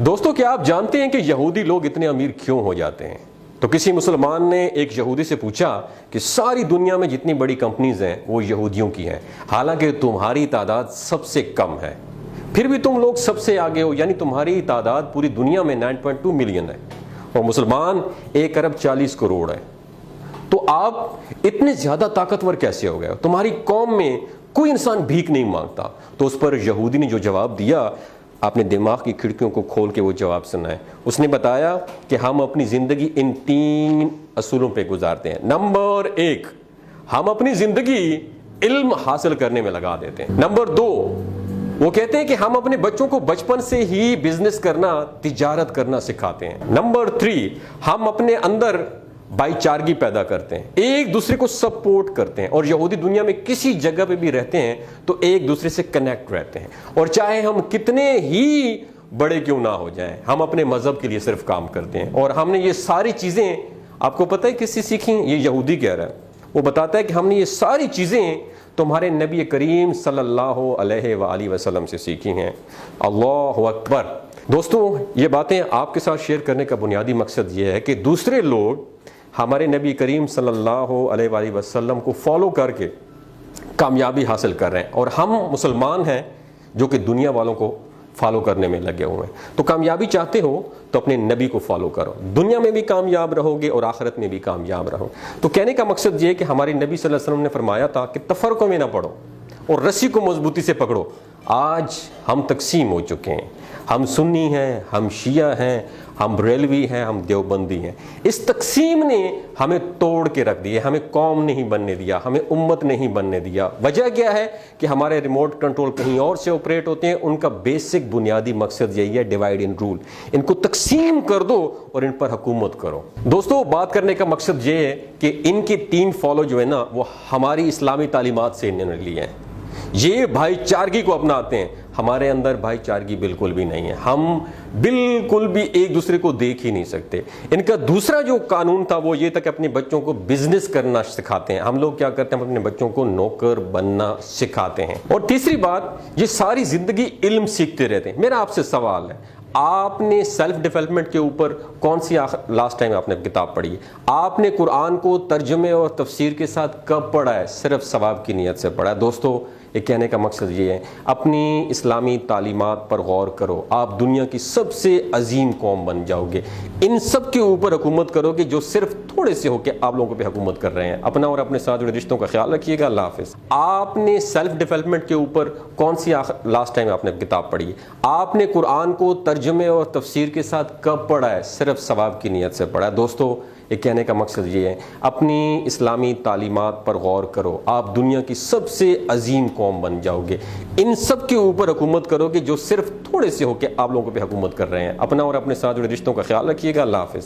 دوستو کیا آپ جانتے ہیں کہ یہودی لوگ اتنے امیر کیوں ہو جاتے ہیں؟ تو کسی مسلمان نے ایک یہودی سے پوچھا کہ ساری دنیا میں جتنی بڑی کمپنیز ہیں وہ یہودیوں کی ہیں، حالانکہ تمہاری تعداد سب سے کم ہے، پھر بھی تم لوگ سب سے آگے ہو، یعنی تمہاری تعداد پوری دنیا میں 9.2 ملین ہے اور مسلمان 1 ارب 40 کروڑ ہے۔ تو آپ اتنے زیادہ طاقتور کیسے ہو گئے؟ تمہاری قوم میں کوئی انسان بھیک نہیں مانگتا۔ تو اس پر یہودی نے جو جواب دیا، آپ نے دماغ کی کھڑکیوں کو کھول کے وہ جواب سنا ہے۔ اس نے بتایا کہ ہم اپنی زندگی ان 3 اصولوں پہ گزارتے ہیں۔ نمبر 1، ہم اپنی زندگی علم حاصل کرنے میں لگا دیتے ہیں۔ نمبر 2، وہ کہتے ہیں کہ ہم اپنے بچوں کو بچپن سے ہی بزنس کرنا، تجارت کرنا سکھاتے ہیں۔ نمبر 3، ہم اپنے اندر بھائی چارگی پیدا کرتے ہیں، ایک دوسرے کو سپورٹ کرتے ہیں، اور یہودی دنیا میں کسی جگہ پہ بھی رہتے ہیں تو ایک دوسرے سے کنیکٹ رہتے ہیں، اور چاہے ہم کتنے ہی بڑے کیوں نہ ہو جائیں، ہم اپنے مذہب کے لیے صرف کام کرتے ہیں۔ اور ہم نے یہ ساری چیزیں، آپ کو پتہ ہے کس سے سیکھی؟ یہ یہودی کہہ رہا ہے، وہ بتاتا ہے کہ ہم نے یہ ساری چیزیں تمہارے نبی کریم صلی اللہ علیہ وآلہ وسلم سے سیکھی ہیں۔ اللہ اکبر۔ دوستوں، یہ باتیں آپ کے ساتھ شیئر کرنے کا بنیادی مقصد یہ ہے کہ دوسرے لوگ ہمارے نبی کریم صلی اللہ علیہ وآلہ وسلم کو فالو کر کے کامیابی حاصل کر رہے ہیں، اور ہم مسلمان ہیں جو کہ دنیا والوں کو فالو کرنے میں لگے ہوئے ہیں۔ تو کامیابی چاہتے ہو تو اپنے نبی کو فالو کرو، دنیا میں بھی کامیاب رہو گے اور آخرت میں بھی کامیاب رہو۔ تو کہنے کا مقصد یہ ہے کہ ہمارے نبی صلی اللہ علیہ وسلم نے فرمایا تھا کہ تفرقوں میں نہ پڑو اور رسی کو مضبوطی سے پکڑو۔ آج ہم تقسیم ہو چکے ہیں، ہم سنی ہیں، ہم شیعہ ہیں، ہم بریلوی ہیں، ہم دیوبندی ہیں۔ اس تقسیم نے ہمیں توڑ کے رکھ دیا، ہمیں قوم نہیں بننے دیا، ہمیں امت نہیں بننے دیا۔ وجہ کیا ہے کہ ہمارے ریموٹ کنٹرول کہیں اور سے آپریٹ ہوتے ہیں۔ ان کا بیسک بنیادی مقصد یہی ہے، ڈیوائڈ اینڈ رول، ان کو تقسیم کر دو اور ان پر حکومت کرو۔ دوستو، بات کرنے کا مقصد یہ ہے کہ ان کے 3 فالو جو ہے نا، وہ ہماری اسلامی تعلیمات سے انہوں نے لیے ہیں۔ یہ بھائی چارگی کو اپناتے ہیں، ہمارے اندر بھائی چارگی بالکل بھی نہیں ہے، ہم بالکل بھی ایک دوسرے کو دیکھ ہی نہیں سکتے۔ ان کا دوسرا جو قانون تھا وہ یہ تھا کہ اپنے بچوں کو بزنس کرنا سکھاتے ہیں۔ ہم لوگ کیا کرتے ہیں؟ ہم اپنے بچوں کو نوکر بننا سکھاتے ہیں۔ اور تیسری بات، یہ ساری زندگی علم سیکھتے رہتے ہیں۔ میرا آپ سے سوال ہے، آپ نے سیلف ڈیولپمنٹ کے اوپر کون سی لاسٹ ٹائم آپ نے کتاب پڑھی ہے؟ آپ نے قرآن کو ترجمے اور تفسیر کے ساتھ کب پڑھا ہے؟ صرف ثواب کی نیت سے پڑھا ہے۔ دوستو، یہ کہنے کا مقصد یہ ہے، اپنی اسلامی تعلیمات پر غور کرو، آپ دنیا کی سب سے عظیم قوم بن جاؤ گے۔ ان سب کے اوپر حکومت کرو گے جو صرف تھوڑے سے ہو کے آپ لوگوں پہ حکومت کر رہے ہیں۔ اپنا اور اپنے ساتھ جڑے رشتوں کا خیال رکھیے گا۔ اللہ حافظ۔ آپ نے سیلف ڈیولپمنٹ کے اوپر کون سی لاسٹ ٹائم آپ نے کتاب پڑھی ہے؟ آپ نے قرآن کو ترجمے اور تفسیر کے ساتھ کب پڑھا ہے؟ صرف ثواب کی نیت سے پڑھا ہے۔ دوستو، یہ کہنے کا مقصد یہ ہے، اپنی اسلامی تعلیمات پر غور کرو، آپ دنیا کی سب سے عظیم قوم بن جاؤ گے۔ ان سب کے اوپر حکومت کرو گے جو صرف تھوڑے سے ہو کے آپ لوگوں پہ حکومت کر رہے ہیں۔ اپنا اور اپنے ساتھ جڑے رشتوں کا خیال رکھیے گا۔ اللہ حافظ۔